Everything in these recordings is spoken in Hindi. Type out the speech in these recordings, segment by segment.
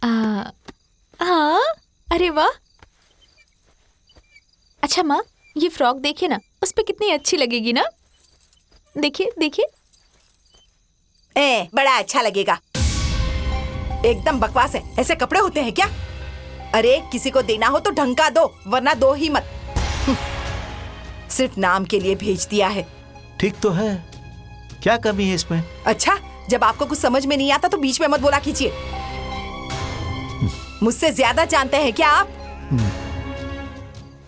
हाँ, अरे वाह। अच्छा माँ, ये फ्रॉक देखिए ना, उस पे कितनी अच्छी लगेगी ना। देखिए देखिए। बड़ा अच्छा लगेगा। एकदम बकवास है, ऐसे कपड़े होते हैं क्या? अरे किसी को देना हो तो ढंग का दो, वरना दो ही मत। सिर्फ नाम के लिए भेज दिया है। ठीक तो है, क्या कमी है इसमें? अच्छा, जब आपको कुछ समझ में नहीं आता तो बीच में मत बोला कीजिए। मुझसे ज्यादा जानते हैं क्या आप?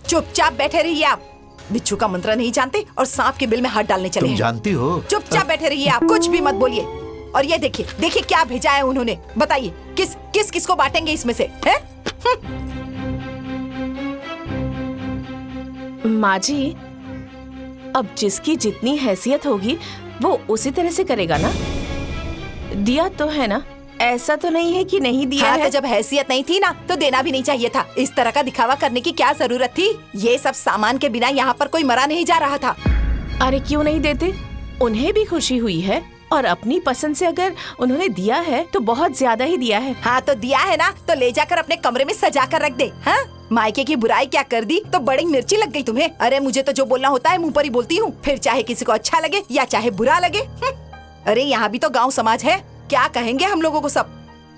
चुपचाप बैठे रहिए आप। बिच्छू का मंत्र नहीं जानते और सांप के बिल में हाथ डालने चले तुम हैं। जानती हो? चुपचाप बैठे रहिए आप, कुछ भी मत बोलिए। और ये देखिए, देखिए क्या भेजा है उन्होंने। बताइए किस को बांटेंगे इसमें से, हैं? माँ जी, अब जिसकी जितनी हैसियत होगी वो उसी तरह से करेगा ना। दिया तो है ना, ऐसा तो नहीं है कि नहीं दिया हाँ, है। तो जब हैसियत नहीं थी ना तो देना भी नहीं चाहिए था। इस तरह का दिखावा करने की क्या जरूरत थी? ये सब सामान के बिना यहाँ पर कोई मरा नहीं जा रहा था। अरे क्यों नहीं देते? उन्हें भी खुशी हुई है और अपनी पसंद से अगर उन्होंने दिया है तो बहुत ज्यादा ही दिया है। हाँ, तो दिया है ना तो ले जाकर अपने कमरे में सजा कर रख दे। हाँ, मायके की बुराई क्या कर दी तो बड़ी मिर्ची लग गई तुम्हें। अरे मुझे तो जो बोलना होता है मुंह पर ही बोलती हूँ, फिर चाहे किसी को अच्छा लगे या चाहे बुरा लगे। अरे यहाँ भी तो गाँव समाज है, क्या कहेंगे हम लोगों को सब?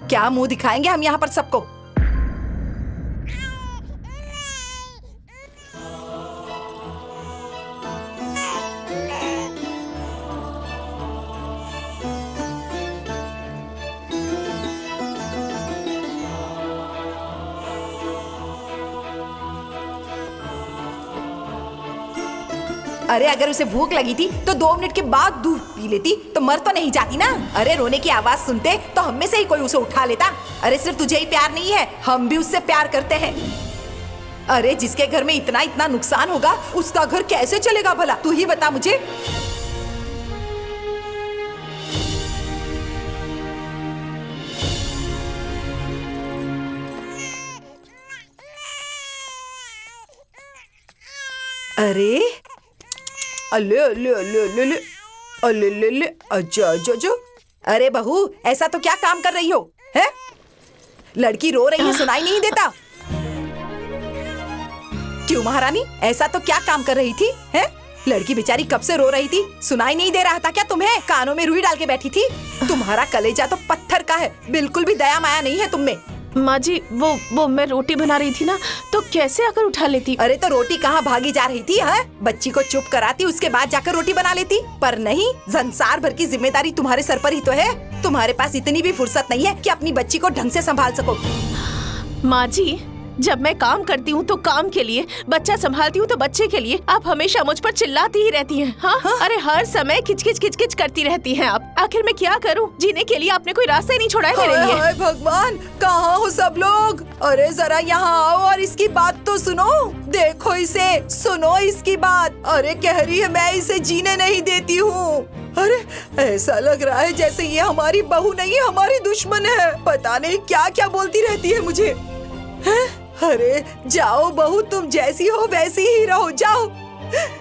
क्या मुंह दिखाएंगे हम यहाँ पर सबको? अरे अगर उसे भूख लगी थी तो 2 मिनट के बाद दूध पी लेती तो मर तो नहीं जाती ना। अरे रोने की आवाज सुनते तो हम में से ही कोई उसे उठा लेता। अरे सिर्फ तुझे ही प्यार नहीं है, हम भी उससे प्यार करते हैं। अरे जिसके घर में इतना इतना नुकसान होगा उसका घर कैसे चलेगा भला? तू ही बता मुझे। अरे अले अले अले अले अले अले अले अले अज्जा अज्जा अज्जा। अरे बहू, ऐसा तो क्या काम कर रही हो? हैं? लड़की रो रही है, सुनाई नहीं देता? क्यों महारानी, ऐसा तो क्या काम कर रही थी? हैं? लड़की बेचारी कब से रो रही थी, सुनाई नहीं दे रहा था क्या तुम्हें? कानों में रुई डाल के बैठी थी। तुम्हारा कलेजा तो पत्थर का है, बिल्कुल भी दया माया नहीं है तुम में। माँ जी, वो मैं रोटी बना रही थी ना, तो कैसे आकर उठा लेती? अरे तो रोटी कहाँ भागी जा रही थी? है बच्ची को चुप कराती, उसके बाद जाकर रोटी बना लेती। पर नहीं, संसार भर की जिम्मेदारी तुम्हारे सर पर ही तो है। तुम्हारे पास इतनी भी फुर्सत नहीं है कि अपनी बच्ची को ढंग से संभाल सको। माँ जी, जब मैं काम करती हूँ तो काम के लिए, बच्चा संभालती हूँ तो बच्चे के लिए। आप हमेशा मुझ पर चिल्लाती ही रहती हैं। हाँ? अरे हर समय किचकिच किचकिच करती रहती हैं आप। आखिर मैं क्या करूँ? जीने के लिए आपने कोई रास्ता ही नहीं छोड़ा है मेरे लिए। हाय भगवान, कहाँ हो सब लोग? अरे जरा यहाँ आओ और इसकी बात तो सुनो। देखो इसे, सुनो इसकी बात। अरे कह रही है मैं इसे जीने नहीं देती हूँ। अरे ऐसा लग रहा है जैसे ये हमारी बहू नहीं, हमारी दुश्मन है। पता नहीं क्या क्या बोलती रहती है मुझे। अरे जाओ बहू, तुम जैसी हो वैसी ही रहो, जाओ।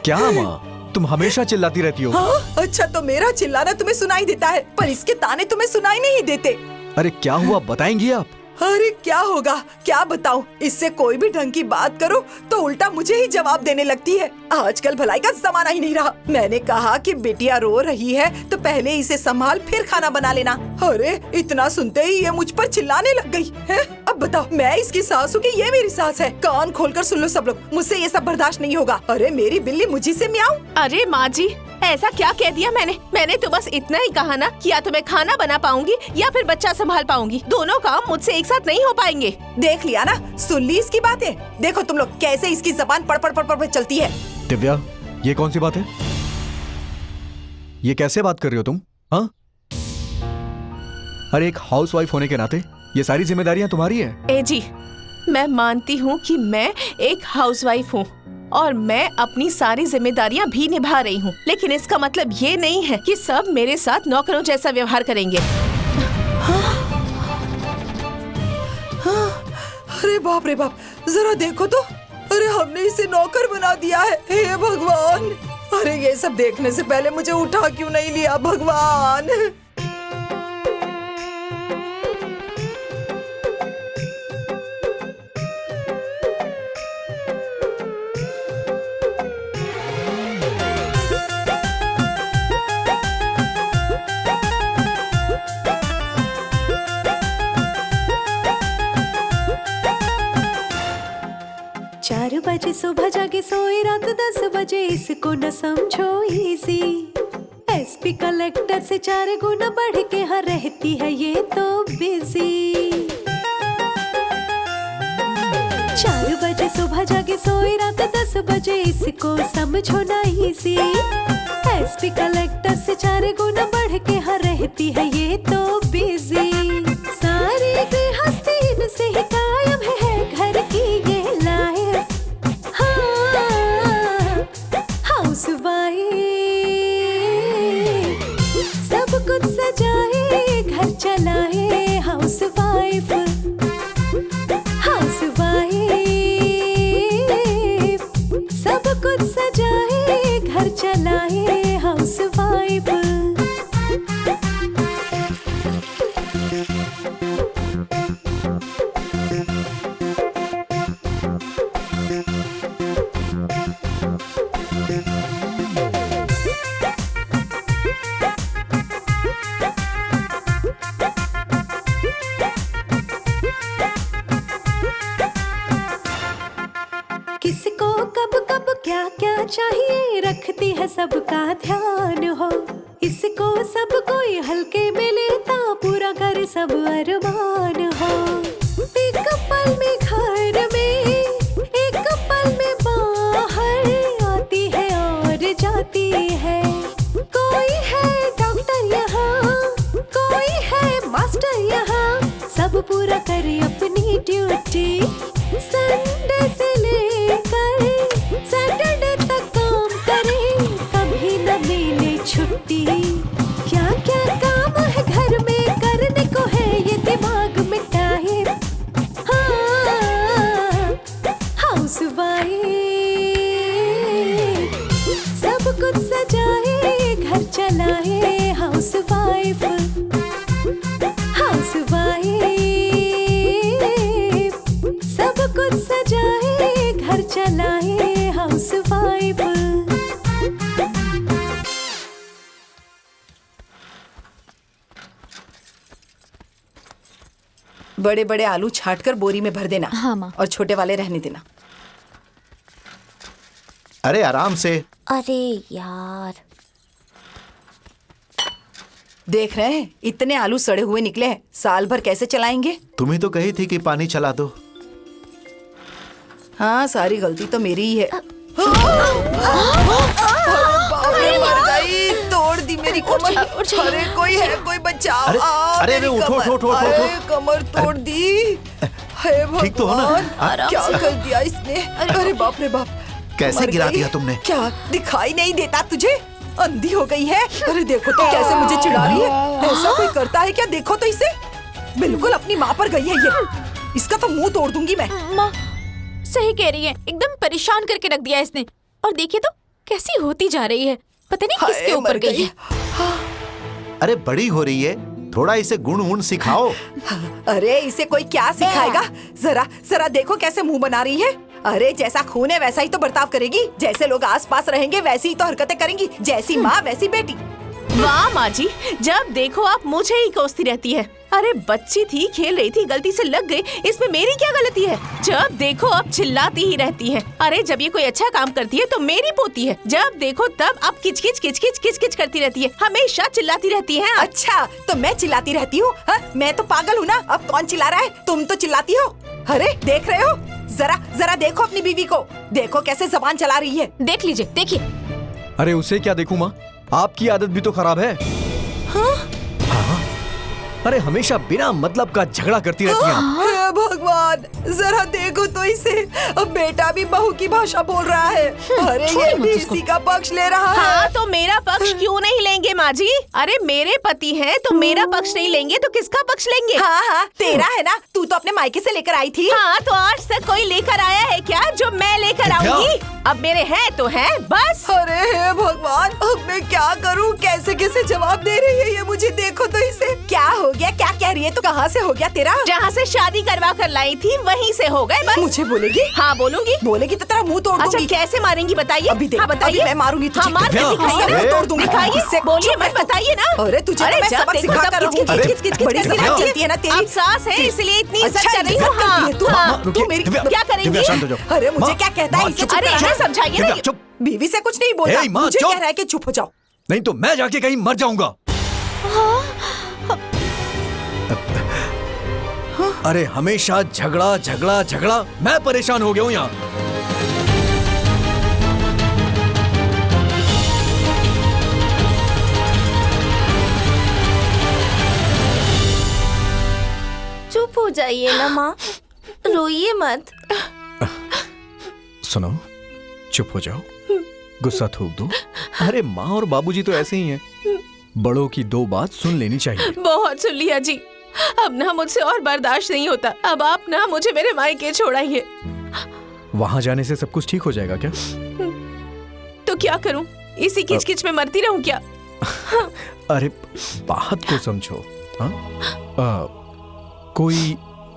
क्या माँ, तुम हमेशा चिल्लाती रहती हो। हाँ? अच्छा, तो मेरा चिल्लाना तुम्हें सुनाई देता है पर इसके ताने तुम्हें सुनाई नहीं देते। अरे क्या हुआ, बताएंगी आप? अरे क्या होगा, क्या बताऊं? इससे कोई भी ढंग की बात करो तो उल्टा मुझे ही जवाब देने लगती है। आजकल भलाई का जमाना ही नहीं रहा। मैंने कहा कि बेटिया रो रही है तो पहले इसे संभाल फिर खाना बना लेना। अरे इतना सुनते ही ये मुझ पर चिल्लाने लग गई है। अब बताओ, मैं इसकी सास हूँ कि ये मेरी सास है? कान खोलकर सुन लो सब लोग, मुझसे ये सब बर्दाश्त नहीं होगा। अरे मेरी बिल्ली मुझी से म्याऊं। अरे माँ जी, ऐसा क्या कह दिया मैंने तो बस इतना ही कहा ना कि या तो मैं खाना बना पाऊंगी या फिर बच्चा संभाल पाऊंगी। दोनों काम मुझसे एक साथ नहीं हो पाएंगे। देख लिया ना, सुन ली इसकी बातें। देखो तुम लोग कैसे इसकी जबान पड़ पड़ पड़ पड़ चलती है। दिव्या, ये कौन सी बात है? ये कैसे बात कर रही हो तुम? हाँ? अरे एक हाउसवाइफ होने के नाते ये सारी जिम्मेदारियां तुम्हारी हैं। ए जी, मैं मानती हूँ कि मैं एक हाउसवाइफ हूँ और मैं अपनी सारी जिम्मेदारियां भी निभा रही हूँ, लेकिन इसका मतलब ये नहीं है कि सब मेरे साथ नौकरों जैसा व्यवहार करेंगे। अरे बाप रे बाप, जरा देखो तो। अरे हमने इसे नौकर बना दिया है। हे भगवान, अरे ये सब देखने से पहले मुझे उठा क्यों नहीं लिया भगवान। बजे सुबह जागे सोए रात 10 बजे, इसको न समझो इजी। एसपी कलेक्टर से 4 गुना बढ़ के हर रहती है ये तो बिजी। 4 बजे सुबह जागे सोए रात 10 बजे, इसको समझो ना इजी। एसपी कलेक्टर से 4 गुना बढ़ के हर रहती है ये तो बिजी। सारी गृहस्थी इनसे ही कायम है घर की ये लाइफ। हाँ, हाउसवाइफ सब कुछ सजाए घर चलाए। हाउसवाइफ सब कुछ सजाए घर चलाए। हाउसवाइफ किसको कब कब क्या क्या चाहिए, रखती है सबका ध्यान हो। इसको सब कोई हल्के में लेता, पूरा कर सब अरमान हो। एक पल में घर में, एक पल में बाहर, आती है और जाती है। कोई है डॉक्टर यहाँ, कोई है मास्टर यहाँ, सब पूरा करे अपनी ड्यूटी। संडे से लेकर सैटरडे तक काम करे, कभी न मिले छुट्टी। क्या क्या काम है घर में करने को है ये दिमाग में टाइम। हाँ, हाउसवाइफ सब कुछ सजाए घर चलाए। हाउसवाइफ सब कुछ सजाए घर चलाए। हाउसवाइफ बड़े बड़े आलू छाट कर बोरी में भर देना। हाँ माँ। और छोटे वाले रहने देना। अरे आराम से। अरे यार, देख रहे हैं इतने आलू सड़े हुए निकले हैं, साल भर कैसे चलाएंगे। तुम ही तो कही थी कि पानी चला दो। हाँ, सारी गलती तो मेरी ही है। बाप रे, मर गई, तोड़ दी मेरी कमर। अरे कोई है, कोई बचाओ। अरे, अरे, मेरी उठो, कमर। उठो, उठो, अरे, उठो। कमर तोड़ दी। हे ठीक तो हो ना? भगवान, क्या कर दिया इसने। अरे बाप रे बाप, कैसे मर गिरा गई। दिया तुमने? क्या दिखाई नहीं देता तुझे? अंधी हो गई है। अरे देखो तो कैसे मुझे चिढ़ा रही है। ऐसा कोई करता है क्या? देखो तो इसे, बिल्कुल अपनी माँ पर गई है ये। इसका तो मुंह तोड़ दूंगी मैं। माँ सही कह रही है, एकदम परेशान करके रख दिया इसने। और देखिए तो कैसी होती जा रही है, पता नहीं किसके हाय, ऊपर मर गई है। अरे बड़ी हो रही है, थोड़ा इसे गुण वुण सिखाओ। अरे इसे कोई क्या सिखाएगा? जरा जरा देखो कैसे मुंह बना रही है। अरे जैसा खून है वैसा ही तो बर्ताव करेगी। जैसे लोग आसपास रहेंगे वैसी ही तो हरकतें करेंगी। जैसी माँ वैसी बेटी। वाह माँ जी, जब देखो आप मुझे ही कोसती रहती है। अरे बच्ची थी, खेल रही थी, गलती से लग गई, इसमें मेरी क्या गलती है? जब देखो अब चिल्लाती ही रहती है। अरे जब ये कोई अच्छा काम करती है तो मेरी पोती है, जब देखो तब अब किच किच किच किच किच किच करती रहती है, हमेशा चिल्लाती रहती है। अच्छा तो मैं चिल्लाती रहती हूँ? मैं तो पागल हूँ ना? अब कौन चिल्ला रहा है? तुम तो चिल्लाती हो। अरे देख रहे हो? जरा जरा देखो अपनी बीवी को, देखो कैसे जबान चला रही है। देख लीजिए, देखिए। अरे उसे क्या देखूं माँ, आपकी आदत भी तो खराब है। हाँ? अरे हमेशा बिना मतलब का झगड़ा करती रहती हैं आप। हे भगवान, जरा देखो तो इसे, अब बेटा भी बहू की भाषा बोल रहा है। अरे ये भी इसी का पक्ष ले रहा है। हाँ तो मेरा पक्ष क्यों नहीं लेंगे माँ जी? अरे मेरे पति हैं तो मेरा पक्ष नहीं लेंगे तो किसका पक्ष लेंगे? हाँ हाँ, तेरा है ना, तू तो अपने मायके से लेकर आई थी। हाँ तो आज तक कोई लेकर आया है क्या जो मैं लेकर आऊंगी? अब मेरे हैं तो हैं, बस। अरे हे भगवान, अब मैं क्या करूँ? कैसे कैसे जवाब दे रही है ये मुझे। देखो तो इसे, क्या हो गया? क्या कह और ये तो कहाँ से हो गया तेरा? जहाँ से शादी करवा कर लाई थी वहीं से हो गए बस। मुझे बोलेगी? हाँ बोलूंगी। बोलेगी तो तेरा मुंह तोड़ अच्छा दूंगी। कैसे मारेंगी बताइए? अभी देख, हाँ बताइए। अभी मैं मारूंगी तुझे। हाँ मार के दिव्या, दिखाइए अरे, ना। तोड़ दूंगी। दिखाइए, इससे बोलिए चुप मत रह तू। बताइए ना। अरे तुझे तो मैं जब सबक देखो सिखा तब कर रहूंगी। किच-किच बड़ी करती जबान रहती चलती है ना तेरी। अब सास है इसलिए इतनी इज्जत अच्छा, कर रही इज्जत हूँ। करती है तू? हाँ। तू मेरी क्या करेंगी? दिव्या शांत हो जाओ। अरे मुझे माँ, क्या कहता है? माँ, इसे चुप चुप अरे रह। इसे समझाइए ना। दिव्या चुप। बीवी से कुछ नहीं बोलता। ए, माँ, मुझे चुप। कह रहा है कि चुप हो जाओ। नहीं तो मैं जाके कहीं मर जाऊंगा। अरे हमेशा झगड़ा झगड़ा झगड़ा, मैं परेशान हो गया हूँ यहाँ। चुप हो जाइए ना माँ, रोइए मत। सुनो, चुप हो जाओ, गुस्सा थूक दो। अरे माँ और बाबूजी तो ऐसे ही हैं, बड़ों की दो बात सुन लेनी चाहिए। बहुत सुन लिया जी, अब ना मुझसे और बर्दाश्त नहीं होता। अब आप ना मुझे मेरे मायके छोड़ाइए। वहां जाने से सब कुछ ठीक हो जाएगा क्या? तो क्या करूं? इसी किचकिच में मरती रहूं क्या? अरे बात को समझो। हाँ? कोई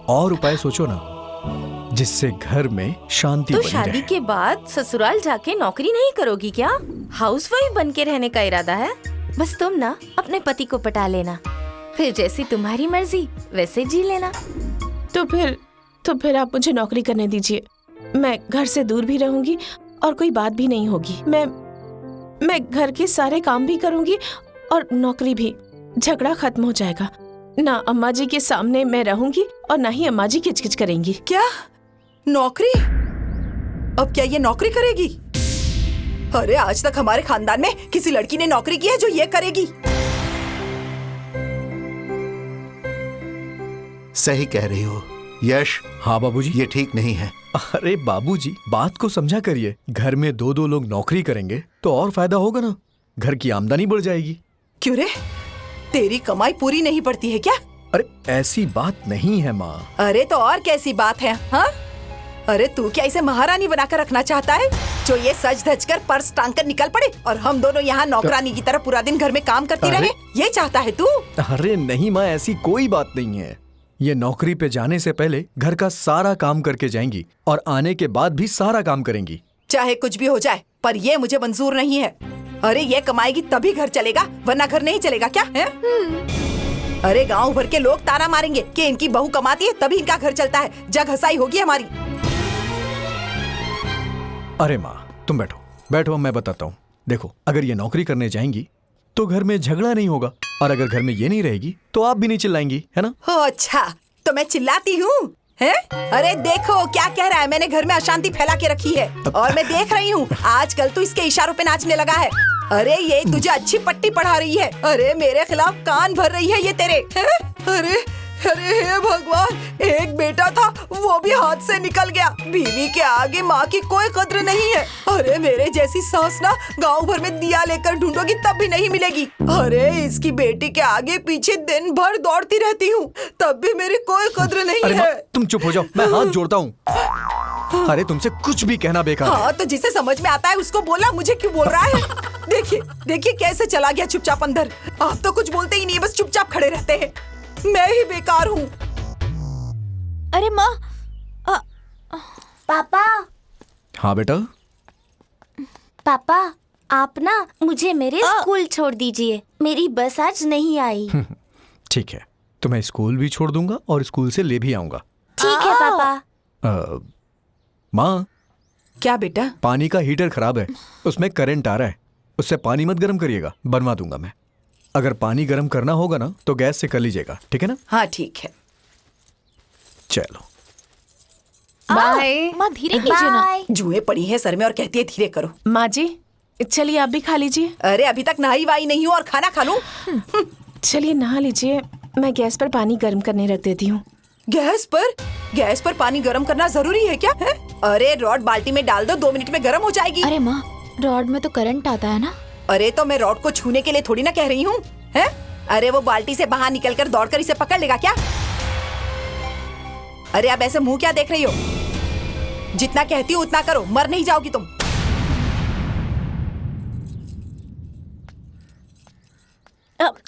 और उपाय सोचो ना, जिससे घर में शांति तो बनी शादी रहे। के बाद ससुराल जाके नौकरी नहीं करोगी क्या? हाउसवाइफ बन के रहने का इरादा है? बस तुम ना अपने पति को पटा लेना, फिर जैसी तुम्हारी मर्जी वैसे जी लेना। तो फिर आप मुझे नौकरी करने दीजिए। मैं घर से दूर भी रहूंगी और कोई बात भी नहीं होगी। मैं घर के सारे काम भी करूंगी और नौकरी भी। झगड़ा खत्म हो जाएगा। ना अम्मा जी के सामने मैं रहूंगी और ना ही अम्मा जी किचकिच करेंगी। क्या नौकरी? अब क्या ये नौकरी करेगी? अरे आज तक हमारे खानदान में किसी लड़की ने नौकरी की है जो ये करेगी? सही कह रही हो यश, हाँ बाबूजी। ये ठीक नहीं है। अरे बाबूजी, बात को समझा करिए। घर में दो दो लोग नौकरी करेंगे तो और फायदा होगा ना, घर की आमदनी बढ़ जाएगी। क्यों रे, तेरी कमाई पूरी नहीं पड़ती है क्या? अरे ऐसी बात नहीं है माँ। अरे तो और कैसी बात है? हाँ, अरे तू क्या इसे महारानी बनाकर रखना चाहता है जो ये सज धज कर पर्स टांग कर निकल पड़े और हम दोनों यहाँ नौकरानी की तरह पूरा दिन घर में काम करती अरे- रहे? ये चाहता है तू? अरे नहीं माँ, ऐसी कोई बात नहीं है। ये नौकरी पे जाने से पहले घर का सारा काम करके जाएंगी और आने के बाद भी सारा काम करेंगी। चाहे कुछ भी हो जाए, पर ये मुझे मंजूर नहीं है। अरे ये कमाएगी तभी घर चलेगा, वरना घर नहीं चलेगा क्या है? अरे गांव भर के लोग ताना मारेंगे कि इनकी बहू कमाती है तभी इनका घर चलता है। जग हसाई होगी हमारी। अरे माँ तुम बैठो बैठो, मैं बताता हूँ। देखो, अगर ये नौकरी करने जाएंगी तो घर में झगड़ा नहीं होगा, और अगर घर में ये नहीं रहेगी तो आप भी नहीं चिल्लाएंगी, है ना? हो अच्छा, तो मैं चिल्लाती हूँ हैं? अरे देखो क्या कह रहा है, मैंने घर में अशांति फैला के रखी है और मैं देख रही हूँ आजकल तू इसके इशारों पे नाचने लगा है। अरे ये तुझे अच्छी पट्टी पढ़ा रही है। अरे मेरे खिलाफ कान भर रही है ये तेरे, हैं? अरे अरे हे भगवान, एक बेटा था वो भी हाथ से निकल गया। बीवी के आगे माँ की कोई कद्र नहीं है। अरे मेरे जैसी सास ना गांव भर में दिया लेकर ढूंढोगी तब भी नहीं मिलेगी। अरे इसकी बेटी के आगे पीछे दिन भर दौड़ती रहती हूँ तब भी मेरी कोई कद्र नहीं अरे माँ है। तुम चुप हो जाओ, मैं हाथ जोड़ता हूँ। अरे तुमसे कुछ भी कहना बेकार है। हाँ तो जिसे समझ में आता है उसको बोला, मुझे क्यों बोल रहा है? देखिए देखिए कैसे चला गया चुपचाप अंदर। आप तो कुछ बोलते ही नहीं, बस चुपचाप खड़े रहते हैं। मैं ही बेकार हूँ। अरे माँ, पापा हाँ बेटा। पापा आप ना मुझे मेरे स्कूल छोड़ दीजिए, मेरी बस आज नहीं आई। ठीक है, तो मैं स्कूल भी छोड़ दूंगा और स्कूल से ले भी आऊंगा। ठीक है पापा। माँ, क्या बेटा? पानी का हीटर खराब है, उसमें करंट आ रहा है, उससे पानी मत गर्म करिएगा, बनवा दूंगा मैं। अगर पानी गर्म करना होगा ना तो गैस से कर लीजिएगा, ठीक है ना? हाँ ठीक है। चलो बाय। माँ धीरे कीजिए ना। बाय। जुएं पड़ी है सर में और कहती है धीरे करो। माँ जी चलिए आप भी खा लीजिए। अरे अभी तक नहाई वाई नहीं हूँ और खाना खा लूं? चलिए नहा लीजिए, मैं गैस पर पानी गर्म करने रख देती हूँ। गैस पर पानी गर्म करना जरूरी है क्या है? अरे रॉड बाल्टी में डाल दो, 2 मिनट में गर्म हो जाएगी। अरे माँ, रॉड में तो करंट आता है ना। अरे तो मैं रॉड को छूने के लिए थोड़ी ना कह रही हूँ, हैं? अरे वो बाल्टी से बाहर निकलकर दौड़कर इसे पकड़ लेगा क्या? अरे अब ऐसे मुंह क्या देख रही हो? जितना कहती हूँ उतना करो, मर नहीं जाओगी तुम।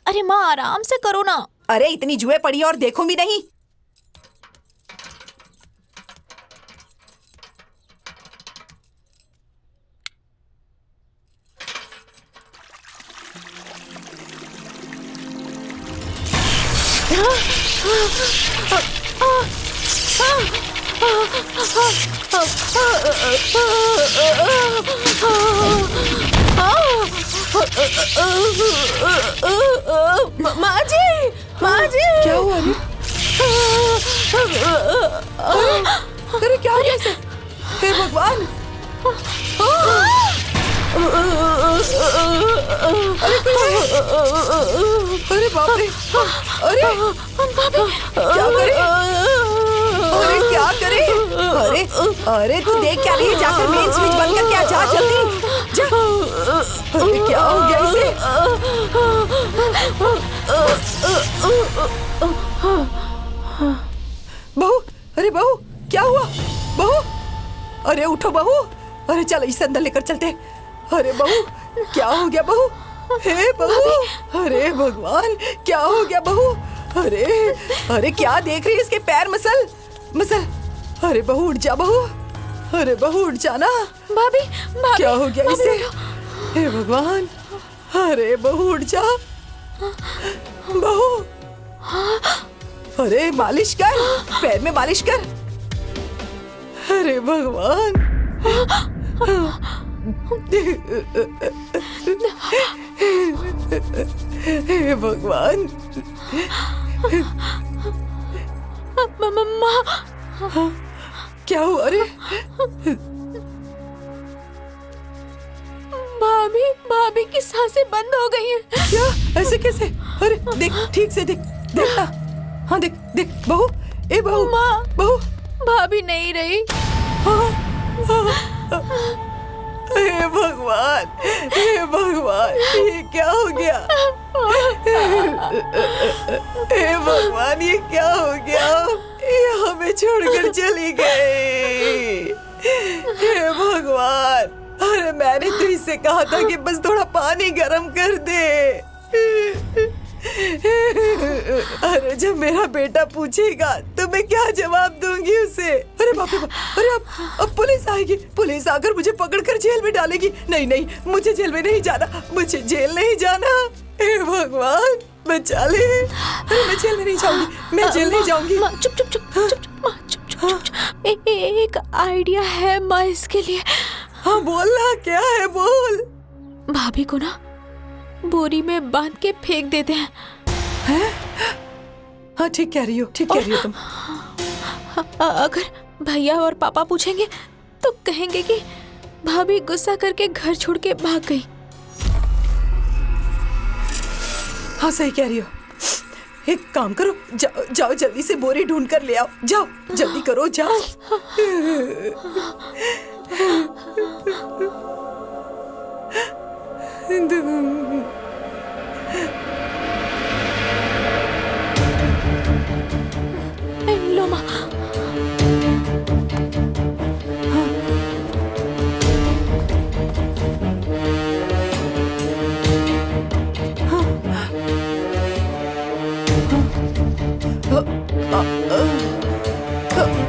अरे माँ आराम से करो ना। अरे इतनी जुए पड़ी और देखूं भी नहीं। माँ जी, माँ जी, क्या हुआ? अरे क्या हो गया इसे? हे भगवान! अरे बाप रे! अरे क्या करे? अरे क्या करे? अरे अरे तू देख क्या रही है? जाकर मेन स्विच बंद कर, क्या जा जल्दी जा। अरे क्या हो गया इसे? बहू, अरे बहू क्या हुआ? बहू, अरे उठो बहू। अरे चलो इसे अंदर लेकर चलते। अरे बहू क्या हो गया बहू? हे बहू, अरे भगवान क्या हो गया बहू? अरे अरे क्या देख रही है? इसके पैर मसल मसल। अरे बहू उठ जा बहू। अरे बहू उठ जाना। भाभी, भाभी क्या हो गया भाभी, इसे? हे भगवान, अरे बहू उठ जा बहू। अरे मालिश कर, पैर में मालिश कर। अरे भगवान, हे भगवान। मम्मा, क्या हुआ? अरे भाभी, भाभी की सांसें बंद हो गई हैं। क्या? ऐसे कैसे? अरे देख, ठीक से देख, देखना। हाँ देख देख बहू। ए बहू, माँ, बहू। भाभी नहीं रही। हे भगवान, हे भगवान, ये क्या हो गया? हे भगवान, ये क्या हो गया? ये हमें छोड़कर चली गई। हे भगवान, अरे मैंने तो इससे कहा था कि बस थोड़ा पानी गर्म कर दे। अरे जब मेरा बेटा पूछेगा तो मैं क्या जवाब दूंगी उसे? अरे बाप रे बाप, अरे अब पुलिस आएगी, पुलिस आकर मुझे पकड़कर जेल में डालेगी। नहीं नहीं, मुझे जेल में नहीं जाना, मुझे जेल नहीं जाना। हे भगवान बचा ले। अरे मैं जेल में नहीं जाऊंगी, मैं जेल नहीं जाऊंगी। माँ चुप चुप चुप चुप, माँ चुप चुप चुप। एक आइडिया है माँ इसके लिए। हाँ बोलना, क्या है बोल। भाभी को ना बोरी में बांध के फेंक देते हैं। हाँ ठीक कह रही हो, ठीक कह रही हो तुम। अगर भैया और पापा पूछेंगे तो कहेंगे कि भाभी गुस्सा करके घर छोड़ के भाग गई। हाँ सही कह रही हो। एक काम करो, जाओ जाओ जल्दी से बोरी ढूंढ कर ले आओ। जाओ जल्दी करो, जाओ। लो माँ।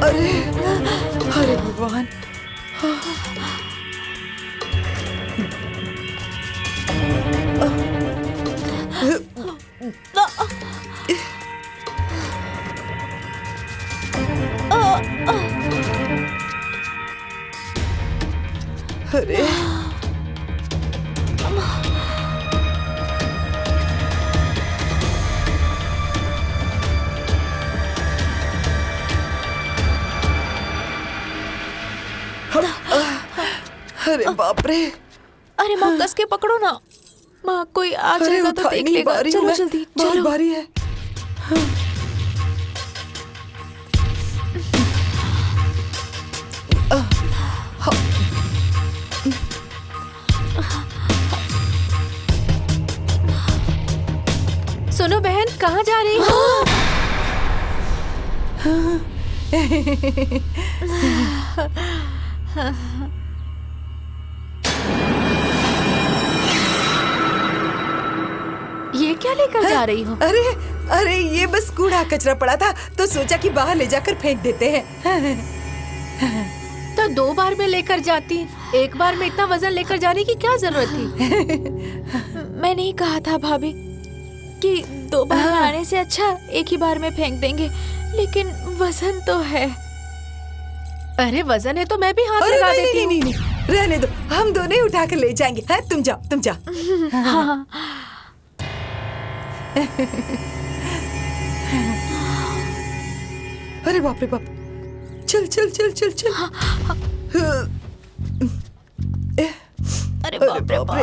अरे अरे भगवान। अरे अरे बाप रे। अरे माँ कस के पकड़ो ना। माँ कोई आ जाएगा तो देख लेगा। चलो जल्दी बहुत चलो। भारी है। सुनो बहन, कहाँ जा रही हो? ये क्या लेकर जा रही हो? अरे अरे ये बस कूड़ा कचरा पड़ा था तो सोचा कि बाहर ले जाकर फेंक देते हैं। तो 2 बार में लेकर जाती, एक बार में इतना वजन लेकर जाने की क्या जरूरत थी? मैंने ही कहा था भाभी कि 2 बार में आने से अच्छा एक ही बार में फेंक देंगे, लेकिन वजन तो है। अरे वजन है तो मैं भी हाथ अरे लगा नहीं, देती नहीं, हूँ। नहीं, नहीं, रहने दो, हम दोनों ही उठा कर ले जाएंगे। है तुम जाओ, तुम जाओ। हाँ। अरे बाप रे बाप, चल चल चल चल चल। अरे बाप रे बाप।